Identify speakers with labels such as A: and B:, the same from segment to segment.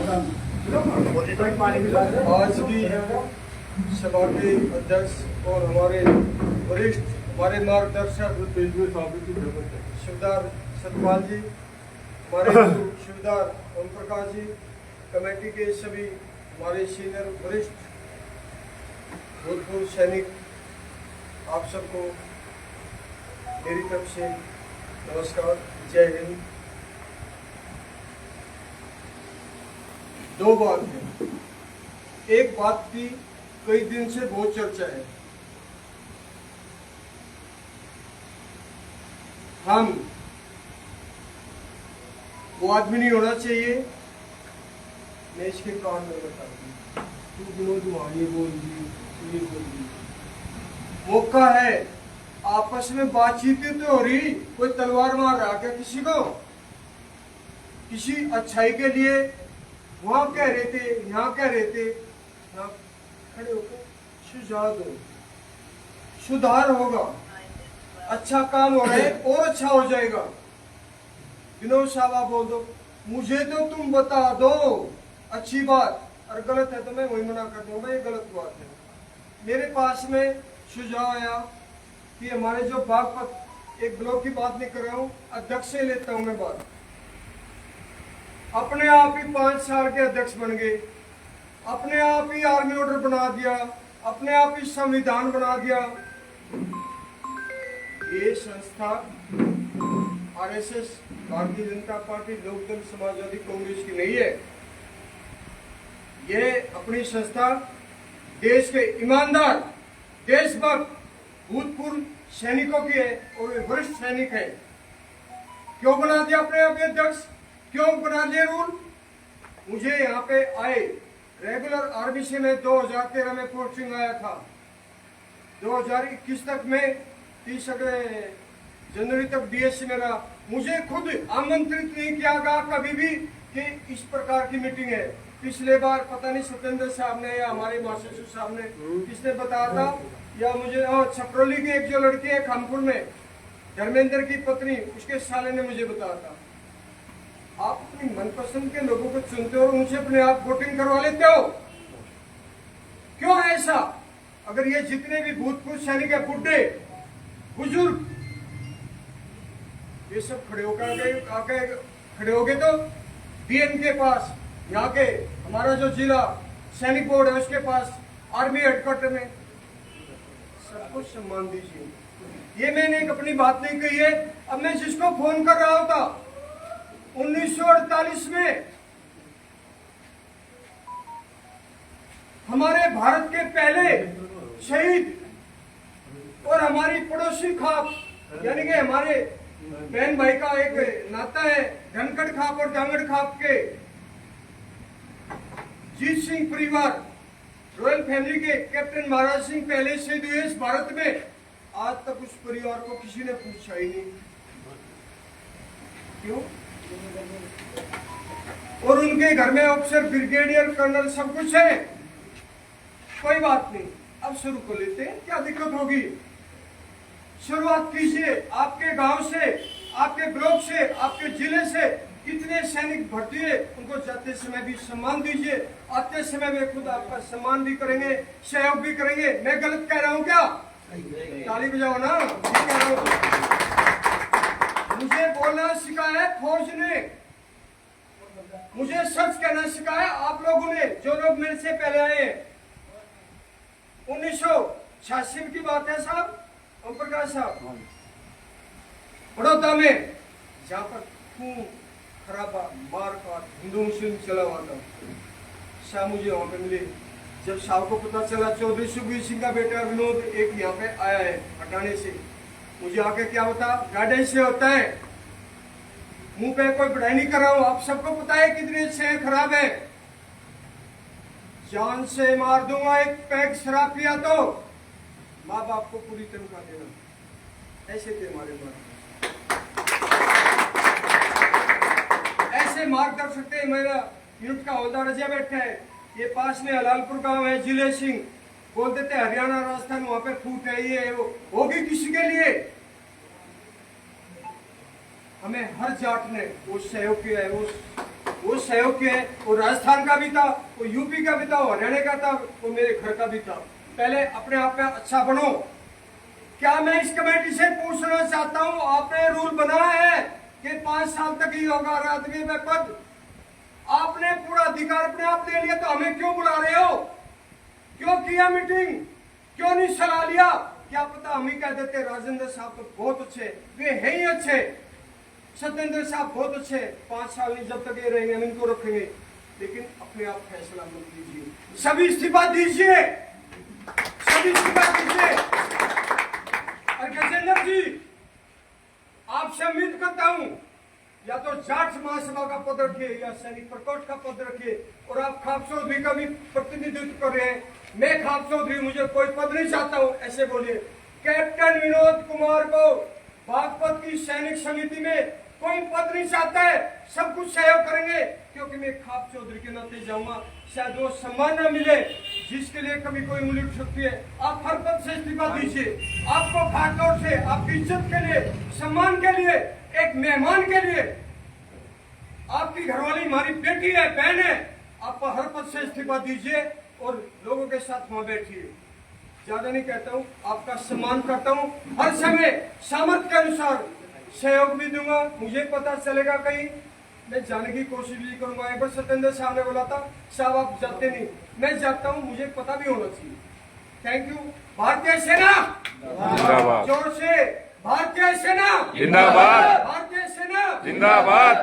A: आज की सभा के अध्यक्ष और हमारे वरिष्ठ हमारे मार्गदर्शक शिवदार सतपाल जी, हमारे शिवदार ओम प्रकाश जी, कमेटी के सभी हमारे सीनियर वरिष्ठ भूतपूर्व सैनिक, आप सबको मेरी तरफ से नमस्कार, जय हिंद। दो बात है। एक बात की कई दिन से बहुत चर्चा है, हम वो आदमी नहीं होना चाहिए। मैं इसके कान में बताती हूँ, तू विनोद ये बोल दी, ये बोल दी। मौका है, आपस में बातचीत तो हो रही, कोई तलवार मार रहा क्या किसी को? किसी अच्छाई के लिए वहां कह रहे थे, यहाँ कह रहे थे, यहाँ खड़े होकर सुझाव दो, सुधार होगा, अच्छा काम हो रहा है और अच्छा हो जाएगा। विनोद साहब आप बोल दो, मुझे तो तुम बता दो अच्छी बात, और गलत है तो मैं वही मना कर दूंगा, ये गलत बात है। मेरे पास में सुझाव आया कि हमारे जो बागपत, एक ब्लॉक की बात नहीं कर रहा हूँ, अध्यक्ष से लेता हूँ मैं बात। अपने आप ही 5 साल के अध्यक्ष बन गए, अपने आप ही आर्मी ऑर्डर बना दिया, अपने आप ही संविधान बना दिया। ये संस्था आरएसएस, भारतीय जनता पार्टी, लोकदल समाजवादी कांग्रेस की नहीं है। ये अपनी संस्था देश के ईमानदार, देशभक्त, भूतपूर्व सैनिकों की है और वरिष्ठ सैनिक है। क्यों बना दिया अपने आप अध्यक्ष? क्यों बना दिया रूल? मुझे यहाँ पे आए रेगुलर आर्मी से मैं 2013 में पोस्टिंग आया था, 2021 तक में 30 जनवरी तक डीएससी में रहा। मुझे खुद आमंत्रित नहीं किया गया कभी भी कि इस प्रकार की मीटिंग है। पिछले बार पता नहीं सत्येंद्र साहब ने या हमारे मास्टर साहब ने किसने बताया था, या मुझे छपरोली की एक जो लड़की है खानपुर में, धर्मेंद्र की पत्नी, उसके साले ने मुझे बताया था। आप अपनी मनपसंद के लोगों को चुनते हो और उनसे अपने आप वोटिंग करवा लेते हो, क्यों है ऐसा? अगर ये जितने भी भूतपूर्व सैनिक है, बुढ़े बुजुर्ग, ये सब खड़े होकर आके खड़े हो गए तो डीएम के पास, यहाँ के हमारा जो जिला सैनिक बोर्ड है उसके पास, आर्मी हेडक्वार्टर में, सबको सम्मान दीजिए। ये मैंने एक अपनी बात नहीं कही है। अब मैं जिसको फोन कर रहा होता 1948 में हमारे भारत के पहले शहीद और हमारी पड़ोसी खाप, यानी कि हमारे बहन भाई का एक नाता है, धनखड़ खाप और धांगड़ खाप के जीत सिंह परिवार, रॉयल फैमिली के कैप्टन महाराज सिंह पहले शहीद हुए इस भारत में। आज तक उस परिवार को किसी ने पूछा ही नहीं, क्यों? और उनके घर में ऑफिसर, ब्रिगेडियर, कर्नल सब कुछ है। कोई बात नहीं, अब शुरू कर लेते हैं, क्या दिक्कत होगी? शुरुआत कीजिए आपके गांव से, आपके ब्लॉक से, आपके जिले से। कितने सैनिक भर्ती है, उनको जाते समय भी सम्मान दीजिए, आते समय वे खुद आपका सम्मान भी करेंगे, सहयोग भी करेंगे। मैं गलत कह रहा हूं क्या? ताली बजाओ ना, ठीक कह रहा हूं। मुझे बोलना सिखाया है फौज ने, मुझे सच कहना सिखाया आप लोगों ने, जो लोग मेरे से पहले आए हैं। 1986 की बात है साहब, ओम प्रकाश साहब, बड़ौदा में, जहां पर खून खराबा, मार काट, हिंदू मुस्लिम चला हुआ था, शाह मुझे वहां पे मिले। जब शाह को पता चला चौधरी सुखबीर सिंह का बेटा विनोद एक यहाँ पे आया है हटाने से, मुझे आके क्या बता, गाइडेंस से होता है, मुंह पे कोई बढ़ाई नहीं कर रहा हूं, आप सबको पता है कितने सेहत खराब है। जान से मार दूंगा एक पैक शराब पिया तो, माँ बाप को पूरी तनख्वाह देना, ऐसे थे हमारे मार्ग, ऐसे मार्गदर्शक थे। मेरा यूनिट का हौलदार अजय बैठा है, ये पास में हलालपुर गांव है, जिले सिंह, बोल देते हरियाणा राजस्थान वहां पे फूट है, ये वो होगी किसी के लिए। हमें हर जाट ने वो सहयोग किया है, वो वो सहयोग के है, वो राजस्थान का भी था, वो यूपी का भी था, वो हरियाणा का था, वो मेरे घर का भी था। पहले अपने आप में अच्छा बनो। क्या मैं इस कमेटी से पूछना चाहता हूं, आपने रूल बनाया है कि 5 साल तक ही होगा राजगीर में पद, आपने पूरा अधिकार अपने आप ले लिया, तो हमें क्यों बुला रहे हो? क्यों किया मीटिंग? क्यों नहीं सलाह लिया? क्या पता हम ही कह देते राजेंद्र साहब तो बहुत अच्छे, वे हैं ही अच्छे, सत्येंद्र साहब बहुत अच्छे, 5 साल नहीं जब तक ये रहेंगे हम इनको रखेंगे। लेकिन अपने आप फैसला मत लीजिए, सभी इस्तीफा दीजिए, सभी इस्तीफा दीजिए। और गजेंद्र जी, आपसे उम्मीद करता हूं या तो जाट महासभा का पद रखिए या सैनिक प्रकोष्ठ का पद रखिए, और आप खाप चौधरी का भी प्रतिनिधित्व कर रहे हैं। मैं खाप चौधरी, मुझे कोई पद नहीं चाहता हूं, ऐसे बोलिए। कैप्टन विनोद कुमार को बागपत की सैनिक समिति में कोई पद नहीं चाहता है, सब कुछ सहयोग करेंगे, क्योंकि मैं खाप चौधरी के नाते जाऊंगा। शायद वो सम्मान न मिले जिसके लिए कभी कोई उंगली उठ सकती है। आप हर पद से इस्तीफा दीजिए। आपको खासतौर से आपकी इज्जत के लिए, सम्मान के लिए, एक मेहमान के लिए, आपकी घरवाली हमारी बेटी है, बहन है, आप हर पद से इस्तीफा दीजिए और लोगों के साथ वहां बैठिए। ज्यादा नहीं कहता हूं, आपका सम्मान करता हूं, हर समय सामर्थ्य के अनुसार सहयोग भी दूंगा। मुझे पता चलेगा कहीं मैं जाने की कोशिश भी करूंगा। एक बार सत्येंद्र साहब ने बोला था, साहब आप जाते नहीं, मैं जाता हूं, मुझे पता भी होना चाहिए। Thank you. भारतीय सेना
B: जिंदाबाद,
A: जोर से भारतीय सेना
B: जिंदाबाद,
A: भारतीय सेना
B: जिंदाबाद।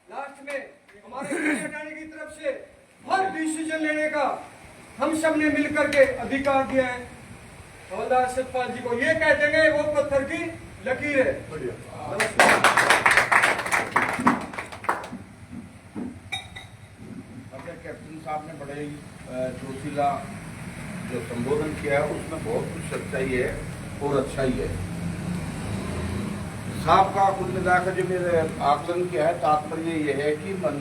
A: लास्ट में हमारे सेनानी की तरफ से हर डिसीजन लेने का हम सब ने मिलकर के अधिकार दिया है। हवलदार सतपाल जी को ये कह देंगे वो पत्थर की लकीर है।
C: कैप्टन साहब ने बड़े ही जोशीला जो संबोधन किया है उसमें बहुत कुछ सच्चाई है और अच्छा ही है। साहब का कुल मिलाकर जो मेरे आकलन किया है, तात्पर्य यह है कि